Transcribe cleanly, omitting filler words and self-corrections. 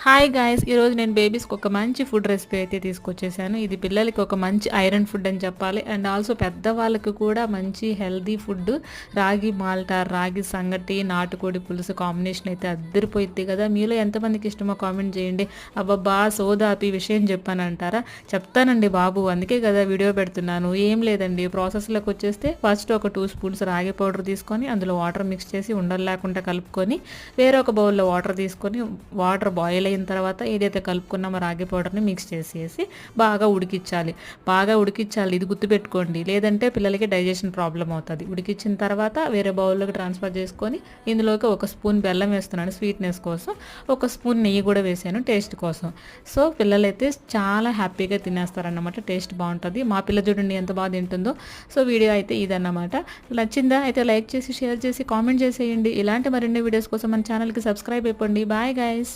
Hi guys, ఈరోజు నేను బేబీస్కి ఒక మంచి ఫుడ్ రెసిపీ అయితే తీసుకొచ్చేసాను. ఇది పిల్లలకి ఒక మంచి ఐరన్ ఫుడ్ అని చెప్పాలి. అండ్ ఆల్సో పెద్దవాళ్ళకి కూడా మంచి హెల్దీ ఫుడ్. రాగి మాల్టా, రాగి సంగటి, నాటుకోడి పులుసు కాంబినేషన్ అయితే అద్దరిపోయిద్ది కదా. మీలో ఎంతమందికి ఇష్టమో కామెంట్ చేయండి. అబ్బబ్బా సోదాపి విషయం చెప్పానంటారా? చెప్తానండి బాబు, అందుకే కదా వీడియో పెడుతున్నాను. ఏం లేదండి, ప్రాసెస్లోకి వచ్చేస్తే ఫస్ట్ ఒక 2 స్పూన్స్ రాగి పౌడర్ తీసుకొని అందులో వాటర్ మిక్స్ చేసి ఉండలు లేకుండా కలుపుకొని వేరొక బౌల్లో వాటర్ తీసుకొని వాటర్ బాయిల్ అయిన తర్వాత ఏదైతే కలుపుకున్నామో రాగి పౌడర్ని మిక్స్ చేసేసి బాగా ఉడికించాలి. ఇది గుర్తుపెట్టుకోండి, లేదంటే పిల్లలకి డైజెషన్ ప్రాబ్లం అవుతుంది. ఉడికించిన తర్వాత వేరే బౌల్లోకి ట్రాన్స్ఫర్ చేసుకొని ఇందులోకి 1 స్పూన్ బెల్లం వేస్తున్నాను స్వీట్నెస్ కోసం. 1 స్పూన్ నెయ్యి కూడా వేసాను టేస్ట్ కోసం. సో పిల్లలైతే చాలా హ్యాపీగా తినేస్తారన్నమాట. టేస్ట్ బాగుంటుంది. మా పిల్ల చూడండి ఎంత బాగా తింటుందో. సో వీడియో అయితే ఇదన్నమాట. నచ్చిందా అయితే లైక్ చేసి షేర్ చేసి కామెంట్ చేసేయండి. ఇలాంటి మరిన్ని వీడియోస్ కోసం మన ఛానల్కి సబ్స్క్రైబ్ అయిపోండి. Bye guys.